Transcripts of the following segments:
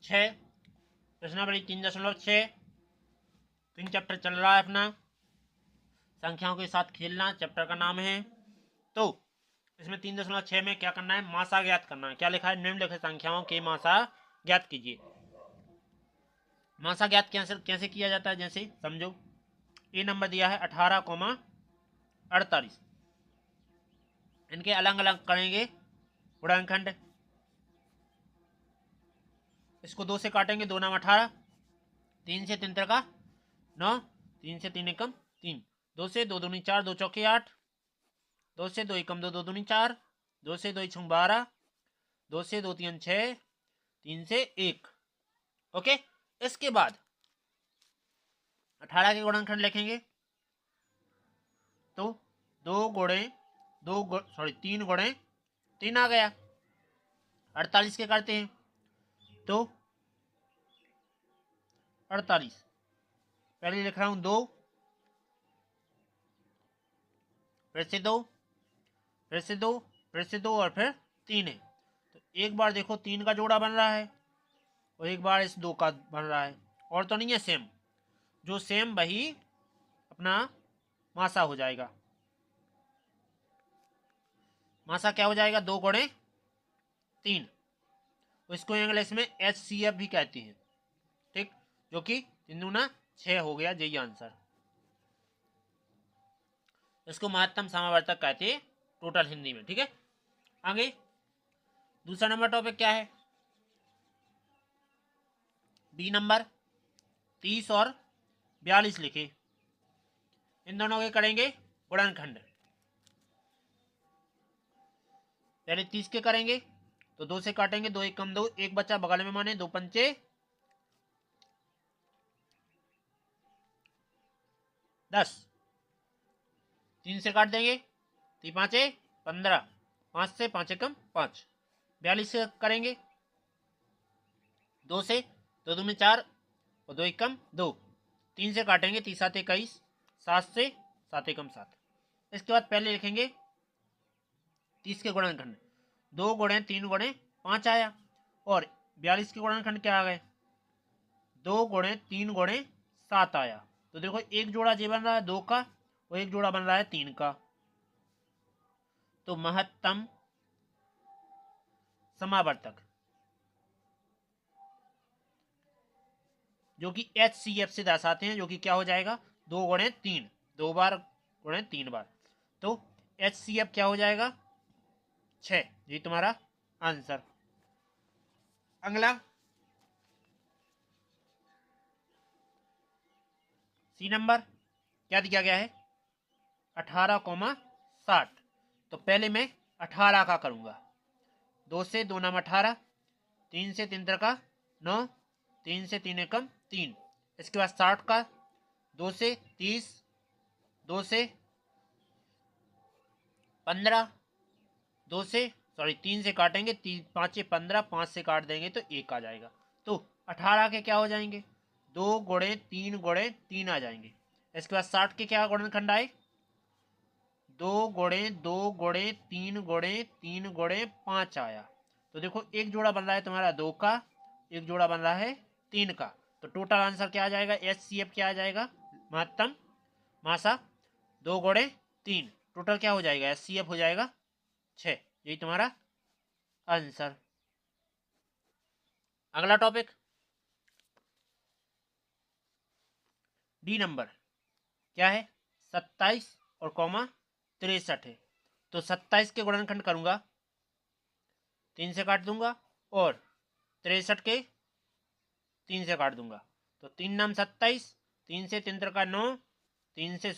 6, प्रश्नावली 3.6। Pink chapter चल रहा है अपना, संख्याओं के साथ खेलना चैप्टर का नाम है। तो इसमें 3.6 में क्या करना है, मासा ज्ञात करना है। क्या लिखा है, निम्नलिखित संख्याओं के मासा ज्ञात कीजिए। मासा ज्ञात कैसे किया जाता है, जैसे समझो, ए नंबर दिया है 18,48। इनके अलग अलग करेंगे गुणनखंड। इसको 2 से काटेंगे, 2 नाम 18, 3 से 3 का 9, 3 से 3 एकम 3, 2 से 2 दूनी 4, 2 चौके 8, 2 से 2 एकम 2, 2 दूनी 4, 2 से 2 छुंग 12, 2 से 2 3 6, 3 से 1। ओके, इसके बाद 18 के गुणनखंड लिखेंगे। तो 2 गुणे 3 गुणे 3 आ गया। 48 के करते हैं, तो 48 पहले लिख रहा हूं 2, फिर से 2, फिर से 2, फिर से 2 और फिर 3 है। तो एक बार देखो 3 का जोड़ा बन रहा है और एक बार इस 2 का बन रहा है, और तो नहीं है सेम। जो सेम वही अपना मासा हो जाएगा। मासा क्या हो जाएगा, 2 गुणे 3। इसको इंग्लिश में HCF भी कहती हैं, ठीक, जो कि 3 दूना 6 हो गया, यही आंसर। इसको महत्तम समावर्तक कहते हैं टोटल हिंदी में, ठीक है। आगे दूसरा नंबर टॉपिक क्या है, बी नंबर 30 और 42 लिखे। इन दोनों के करेंगे गुणनखंड। पहले 30 के करेंगे, तो 2 से काटेंगे, 2 एकम 2, एक बच्चा बगल में माने, 2 पंचे 10, 3 से काट देंगे, 3 पाँचे 15, 5 से 5 एकम 5। 42 से करेंगे, 2 से 2 दूनी 4 और 2 एकम 2, 3 से काटेंगे, 3 7 21, 7 से 7 एकम 7। इसके बाद पहले लिखेंगे 30 के गुणनखंड, 2 गुणे 3 गुणे 5 आया, और 42 के गुणनखंड क्या आ गए, 2 गुणे 3 गुणे 7 आया। तो देखो एक जोड़ा ये बन रहा है 2 का और एक जोड़ा बन रहा है 3 का। तो महत्तम समावर्तक जो कि HCF से दर्शाते हैं, जो कि क्या हो जाएगा, 2 गुणे 3, 2 बार गुणे 3 बार। तो HCF क्या हो जाएगा, 6। ये तुम्हारा आंसर। अगला सी नंबर क्या दिया गया है, 18,60। तो पहले मैं 18 का करूंगा, 2 से 2 नाम 18, 3 से 3 का 9, 3 से 3 एकम 3। इसके बाद 60 का, 2 से 30, 2 से 15, 2 से 3 से काटेंगे, 5 15, 5 से काट देंगे तो 1 आ जाएगा। तो 18 के क्या हो जाएंगे, 2 गुणे 3 गुणे 3 आ जाएंगे। इसके बाद 60 के क्या गुणनखंड आए, 2 गुणे 2 गुणे 3 गुणे 3 गुणे 5 आया। तो देखो एक जोड़ा बन रहा है तुम्हारा 2 का, एक जोड़ा बन रहा है 3 का। तो टोटल आंसर क्या आ जाएगा, HCF क्या आ जाएगा, महत्तम मासा 2 गुणे 3, टोटल क्या हो जाएगा, HCF हो जाएगा 6। यही तुम्हारा आंसर। अगला टॉपिक डी नंबर क्या है, 27 और कॉमा 63 है। तो 27 के गुणनखंड करूंगा, 3 से काट दूंगा, और 63 के 3 से काट दूंगा। तो 3 नाम 27, 3 से 3 का 9, 3 से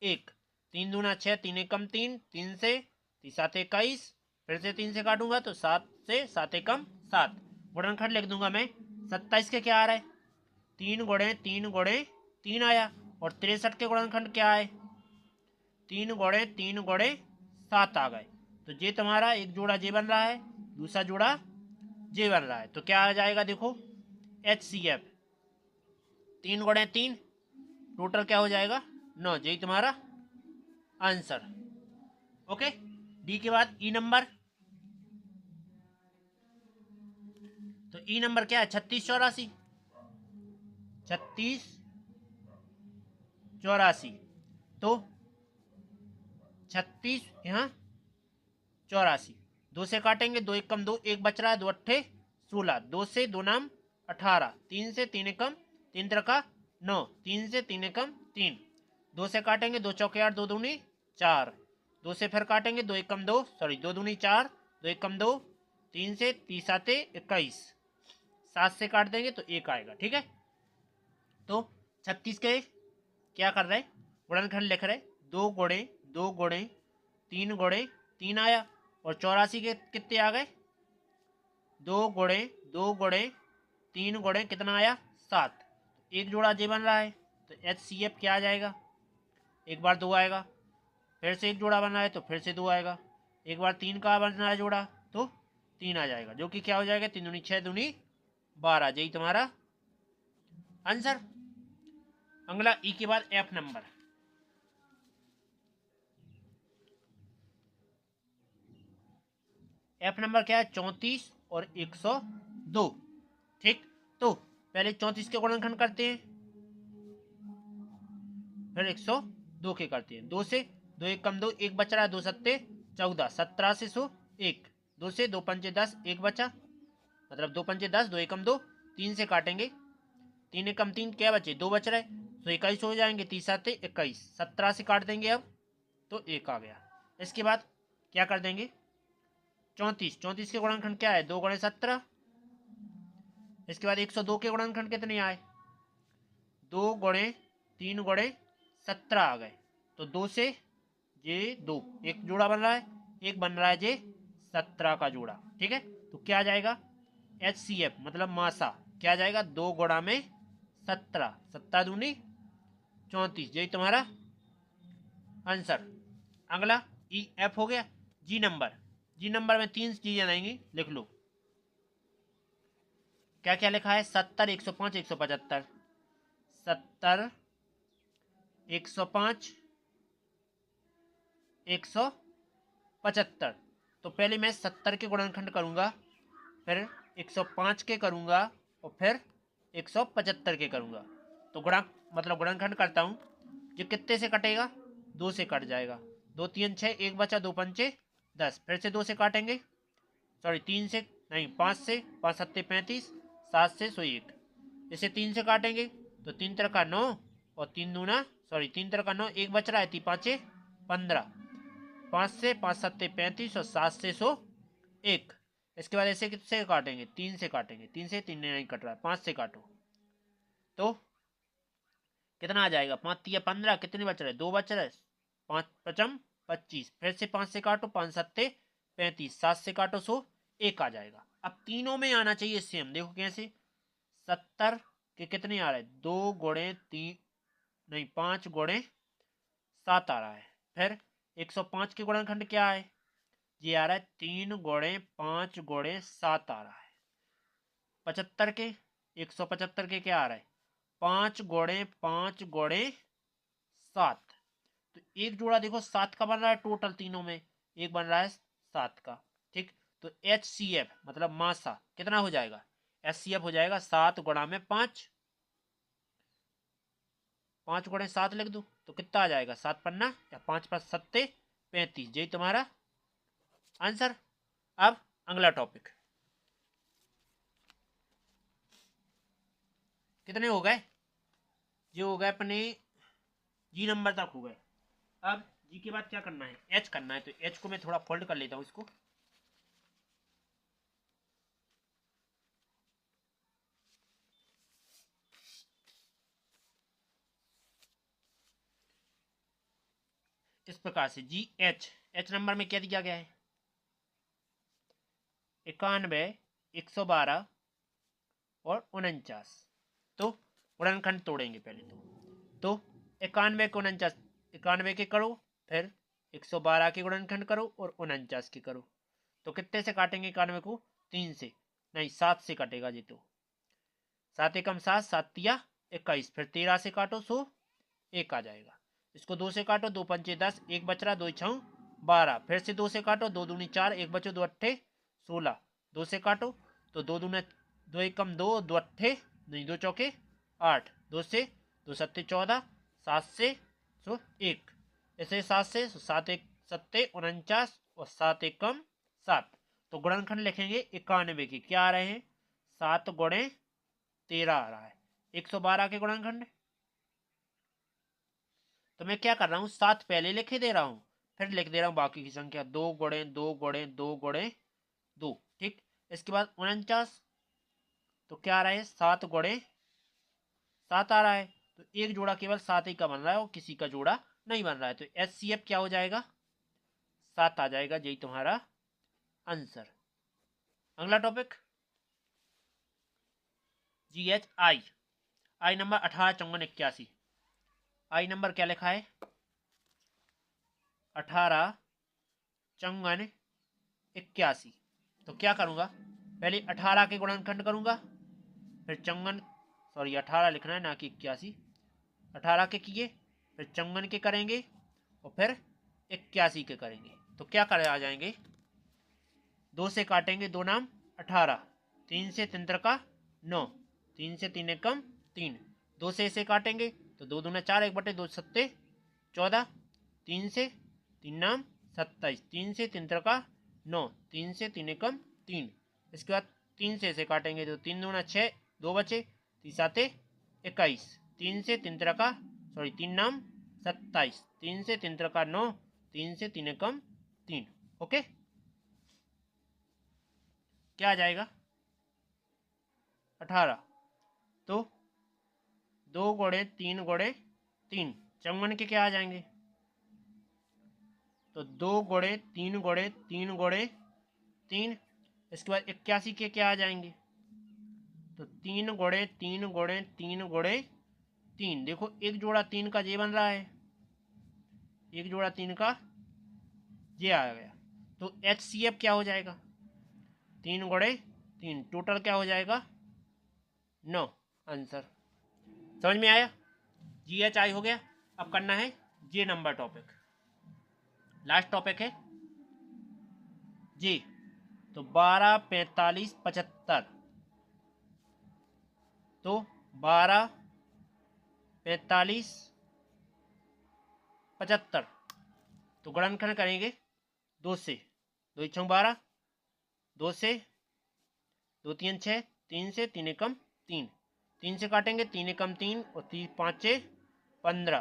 1, 3 दूना 6, 3 एकम 3, 3 से 7 21, फिर से 3 से काटूंगा तो 7 से 7 एकम 7। गुणनखंड लिख दूंगा मैं, 27 के क्या आ रहा है, 3 गुणे 3 गुणे 3 आया, और 63 के गुणनखंड क्या आए, 3 गुणे 3 गुणे 7 आ गए। तो ये तुम्हारा एक जोड़ा जे बन रहा है, दूसरा जोड़ा जे बन रहा है। तो क्या आ जाएगा, देखो HCF 3 गुणे 3, टोटल क्या हो जाएगा 9। यही तुम्हारा आंसर। ओके, डी के बाद ई नंबर, तो ई नंबर क्या है? 36 84। 36 84। तो 36 यहाँ 84। दो से काटेंगे, दो एक कम दो, एक बच रहा है, दो अट्ठे 16, दो से दो नाम 18, तीन से तीन एकम तीन तरका 9, तीन से तीन एकम 3, दो से काटेंगे, दो चौके 8, दो दूनी 4, दो से फिर काटेंगे, दो एकम दो, सॉरी दो दूनी 4, दो एकम दो, तीन से 30 आते 21, 7 से काट देंगे तो 1 आएगा। ठीक है, तो 36 के क्या कर रहे, गुणनखंड लिख रहे, दो गुणे 3 गुणे 3 आया, और 84 के कितने आ गए? दो गुणे 3 गुणे कितना आया? 7। एक जोड़ा जे बन रहा है, तो HCF क्या आ जाएगा? एक बार 2 आएगा, फिर से एक जोड़ा बन रहा है तो फिर से 2 आएगा, एक बार 3 का बन रहा है जोड़ा तो 3 आ जाएगा, जो कि क्या हो जाएगा? 3 दूनी 6 दूनी 12। यही तुम्हारा आंसर। अगला ई के बाद F नंबर। F नंबर क्या है? 34 और 102। ठीक, तो पहले 34 के गुणनखंड करते हैं, फिर 102 के करते हैं। 2 से दो एक कम दो, एक बच रहा है, 2 सत्ते 14, 17 से 100 1, 2 से 2 पंचे 10, एक बचा, मतलब 2 पंचे 10, 2 एकम 2, 3 से काटेंगे, 3 एकम 3 क्या बचे? 2 बच रहे, तो 21 हो जाएंगे, 30 आते 21, 17 से काट देंगे अब तो 1 आ गया। इसके बाद क्या कर देंगे? 34 के गुणनखंड क्या है? 2 गुणे 17। इसके बाद 102 के गुणनखंड कितने आए? 2 गुणे 3 गुणे 17 आ गए, तो 2 से ये 2, एक जोड़ा बन रहा है, एक बन रहा है जे 17 का जोड़ा। ठीक है, तो क्या आ जाएगा? HCF मतलब मासा क्या आ जाएगा? 2 गुणा में 17, 17 दूनी 34, यही तुम्हारा आंसर। अगला EF हो गया। जी नंबर में 3 चीजें आएंगी, लिख लो। क्या क्या लिखा है? 70 105 175, 70 105 175। तो पहले मैं 70 के गुणनखंड करूंगा, फिर 105 के करूंगा, और फिर 175 के करूंगा। तो गुणनखंड करता हूं, जो कितने से कटेगा? 2 से कट जाएगा, 2 3 6, एक बचा, 2 पंचे 10, फिर से 2 से काटेंगे, सॉरी 3 से नहीं 5 से, 5 सत्ते 35, 7 से 101, इसे 3 से काटेंगे तो 3 तरह का 9, और 3 दूना सॉरी 3 तरह का 9, एक बच रहा है, 3 पाँचे 15, 5 से 5 सत्ते 35, और 7 से 101। इसके बाद ऐसे किससे काटेंगे? 3 से काटेंगे, 3 से 3 नहीं कट रहा है, 5 से काटो तो कितना आ जाएगा? 5 तिया 15, कितने बच रहे? 2 बच रहे, 5 पचम 25, फिर से 5 से काटो, 5 सत्ते 35, 7 से काटो 101 आ जाएगा। अब तीनों में आना चाहिए सेम, देखो कैसे? 70 के कितने आ रहे? 2 गुणे 3 नहीं 5 गुणे 7 आ रहा है, फिर 105 के गुणनखंड क्या है? ये आ रहा है 3 गुणे 5 गुणे 7 आ रहा है। 75 के 175 के क्या आ रहा है? 5 गुणे 5 गुणे 7। तो एक जोड़ा देखो 7 का बन रहा है, टोटल तीनों में एक बन रहा है 7 का। ठीक, तो HCF मतलब मासा कितना हो जाएगा? HCF हो जाएगा 7 गुणा में 5, 5 गुणे 7 लिख दो तो कितना आ जाएगा? 7 पन्ना या 5 5 सत्ते 35, यही तुम्हारा आंसर। अब अगला टॉपिक, कितने हो गए? जो हो गए अपने जी नंबर तक हो गए। अब जी के बाद क्या करना है? एच करना है, तो एच को मैं थोड़ा फोल्ड कर लेता हूं इसको। इस प्रकार से एच नंबर में क्या दिया गया है? 91 112 और 49। तो गुणनखंड तोड़ेंगे पहले तो 91 के 49, 91 के करो, फिर 112 के गुणनखंड करो और 49 के करो, तो कितने से काटेंगे? 91 को 3 से नहीं 7 से कटेगा जी, तो 7 एकम 7, 7 तिया 21, फिर 13 से काटो 101 आ जाएगा। इसको 2 से काटो, 2 पंचे 10, एक बच रहा, 2 छः 12, फिर से 2 से काटो, 2 दूनी 4, एक बचो, 2 अट्ठे 16, 2 से काटो तो 2 दूना दो एकम 2, दो अट्ठे नहीं, दो चौके 8, 2 से 2 सत्ते 14, 7 से 1, ऐसे 7 से 7 एक सत्ते 49 और 7 एकम 7। तो गुणनखंड लिखेंगे 91 की, क्या आ रहे हैं 7 गुणे 13 आ रहा है 112 के गुणनखंड। तो मैं क्या कर रहा हूं 7 पहले लिखे दे रहा हूं, फिर लिख दे रहा हूं बाकी की संख्या 2 गुणे 2 गुणे 2 गुणे 2, ठीक। इसके बाद 49, तो क्या आ रहा है 7 गुणे 7 आ रहा है, तो एक जोड़ा केवल 7 ही का बन रहा है और किसी का जोड़ा नहीं बन रहा है, तो HCF क्या हो जाएगा 7 आ जाएगा, यही तुम्हारा आंसर। अगला टॉपिक GHI नंबर 185481। आई नंबर क्या लिखा है 185481। तो क्या करूंगा पहले 18 के गुणनखंड करूंगा, फिर 18 लिखना है ना कि 81, 18 के किए फिर 54 के करेंगे और फिर 81 के करेंगे। तो क्या कर आ जाएंगे 2 से काटेंगे 2 नाम 18, 3 से 3 का 9, 3 से 3 एकम 3, 2 से इसे काटेंगे तो 2 दूना 4, 1 बटे 2 सत्ते 14, 3 से 3 नाम 27, 3 से 3 का 9, 3 से 3 एकम 3। इसके बाद 3 से इसे काटेंगे तो 3 दूना 6, 2 बचे 3 साते 21, 3 से 3 का 3 नाम 27, 3 से 3 का 9, 3 से 3 एकम 3। ओके, क्या आ जाएगा 18। तो 2 गुणे 3 गुणे 3, 54 के क्या आ जाएंगे तो 2 गुणे 3 गुणे 3 गुणे 3। इसके बाद 81 के क्या आ जाएंगे तो 3 गुणे 3 गुणे 3 गुणे 3। देखो एक जोड़ा 3 का जे बन रहा है, एक जोड़ा 3 का जे आ गया, तो HCF क्या हो जाएगा 3 गुणे 3, टोटल क्या हो जाएगा 9, आंसर। समझ में आया, GHI हो गया। अब करना है जे नंबर टॉपिक, लास्ट टॉपिक है जे। तो 12 45 75, तो 12 45 75, तो गुणनखंड करेंगे 2 से, 2 छंग 12, 2 से 2 3 6, 3 से 3 एकम 3, 3 से काटेंगे 3 एकम 3 और 3 5 15,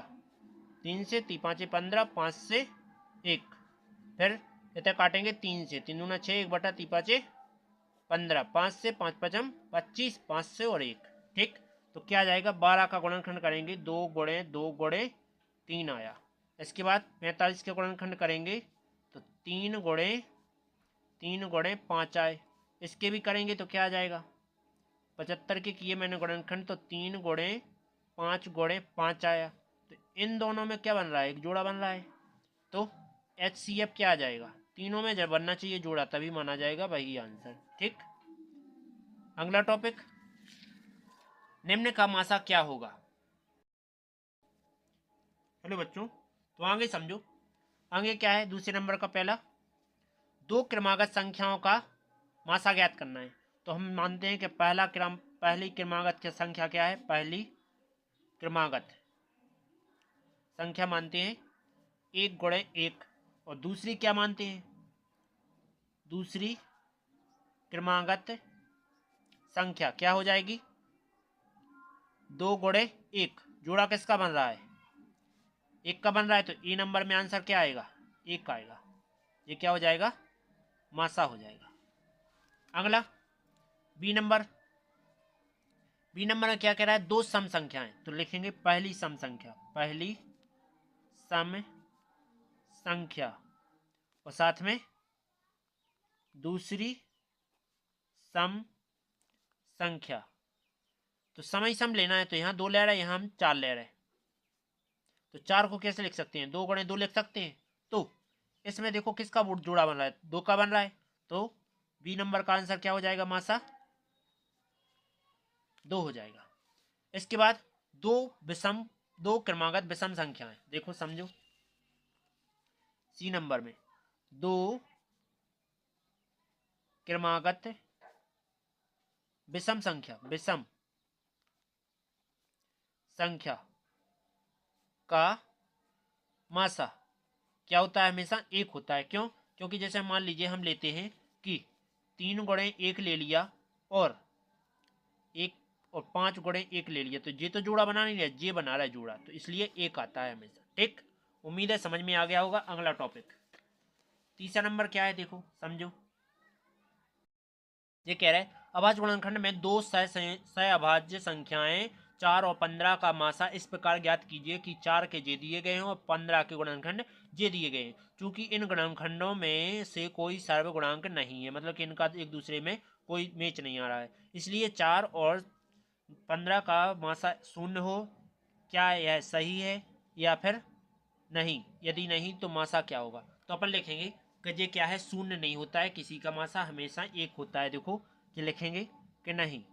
3 से 3 5 15, 5 से 1, फिर इतना काटेंगे 3 से, 3 दूना 6, 1 बटा 3 5 15, 5 से 5 पचम 25, 5 से और 1, ठीक। तो क्या आ जाएगा 12 का गुणनखंड करेंगे 2 गुणे 2 गुणे 3 आया। इसके बाद 45 के गुणनखंड करेंगे तो 3 गुणे 3 गुणे 5 आए। इसके भी करेंगे तो क्या आ जाएगा 75 के किए मैंने गुणनखंड तो 3 गुणे 5 गुणे 5 आया। तो इन दोनों में क्या बन रहा है एक जोड़ा बन रहा है, तो HCF क्या आ जाएगा तीनों में जब बनना चाहिए जोड़ा तभी माना जाएगा, वही आंसर, ठीक। अगला टॉपिक निम्न का मासा क्या होगा। हेलो बच्चों, तो आगे समझो, आगे क्या है दूसरे नंबर का पहला, दो क्रमागत संख्याओं का मासा ज्ञात करना है। तो हम मानते हैं कि पहली क्रमागत की संख्या क्या है, पहली क्रमागत संख्या मानते हैं 1 गुणे 1, और दूसरी क्या मानते हैं दूसरी क्रमागत संख्या क्या हो जाएगी 2 गुणे 1, जोड़ा किसका बन रहा है 1 का बन रहा है, तो ए नंबर में आंसर क्या आएगा 1 आएगा, ये क्या हो जाएगा मासा हो जाएगा। अगला बी नंबर में क्या कह रहा है दो सम संख्याएं, तो लिखेंगे पहली सम संख्या, पहली सम संख्या और साथ में दूसरी सम संख्या। तो समय सम लेना है तो यहां 2 ले रहे हैं, यहां हम 4 ले रहे हैं, तो 4 को कैसे लिख सकते हैं 2 गुणे 2 लिख सकते हैं। तो इसमें देखो किसका जोड़ा बन रहा है 2 का बन रहा है, तो बी नंबर का आंसर क्या हो जाएगा मासा 2 हो जाएगा। इसके बाद दो क्रमागत विषम संख्याएं, देखो समझो सी नंबर में दो क्रमागत विषम संख्या का मासा क्या होता है, हमेशा एक होता है। क्यों? क्योंकि जैसे मान लीजिए हम लेते हैं कि 3 गुणे 1 ले लिया और 5 गुणे 1 ले लिया, तो ये तो जोड़ा बना नहीं रहा, ये बना रहा है जोड़ा, तो इसलिए एक आता है हमेशा। ठीक, उम्मीद है समझ में आ गया होगा। अगला टॉपिक तीसरा नंबर क्या है, देखो समझो। ये कह रहा है अभाज्य गुणनखंड में दो अभाज्य संख्याएं 4 और 15 का मासा इस प्रकार ज्ञात कीजिए कि 4 के जे दिए गए हैं और 15 के गुणनखंड जे दिए गए हैं। चूंकि इन गुणनखंडों में से कोई सर्वगुणांक नहीं है, मतलब कि इनका एक दूसरे में कोई मैच नहीं आ रहा है, इसलिए 4 और 15 का मासा शून्य हो। क्या यह सही है या फिर नहीं? यदि नहीं तो मासा क्या होगा? तो अपन लिखेंगे कि ये क्या है, शून्य नहीं होता है, किसी का मासा हमेशा एक होता है। देखो ये लिखेंगे कि नहीं,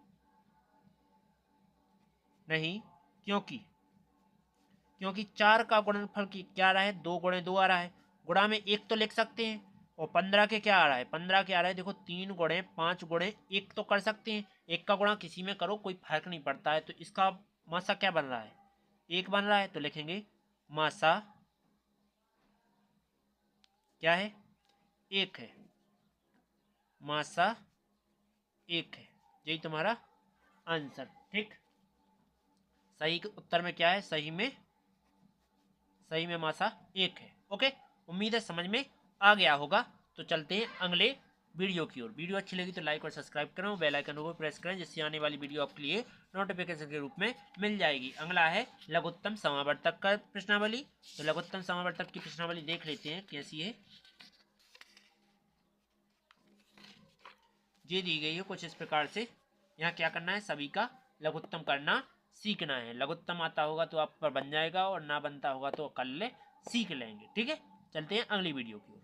क्योंकि 4 का गुणनफल की क्या आ रहा है, 2 गुणे 2 आ रहा है, गुणा में एक तो लिख सकते हैं। और 15 के क्या आ रहा है, 15 के आ रहा है देखो 3 गुणे 5 गुणे 1 तो कर सकते हैं, एक का गुणा किसी में करो कोई फर्क नहीं पड़ता है, तो इसका मासा क्या बन रहा है, एक बन रहा है। तो लिखेंगे मासा क्या है, एक है, मासा एक है, यही तुम्हारा आंसर। ठीक, सही उत्तर में क्या है, सही में मासा एक है। ओके, उम्मीद है समझ में आ गया होगा। तो चलते हैं अगले वीडियो की ओर। वीडियो अच्छी लगी तो लाइक और सब्सक्राइब करें, बेल आइकन को प्रेस करें, जिससे आने वाली वीडियो आपके लिए नोटिफिकेशन के रूप में मिल जाएगी। अगला है लघुत्तम समावर्तक का प्रश्नावली। तो लघुत्तम समावर्तक की प्रश्नावली देख लेते हैं कैसी है। ये दी गई है कुछ इस प्रकार से। यहाँ क्या करना है, सभी का लघुत्तम करना सीखना है। लघुत्तम आता होगा तो आप पर बन जाएगा, और ना बनता होगा तो कल सीख लेंगे। ठीक है, चलते हैं अगली वीडियो की ओर।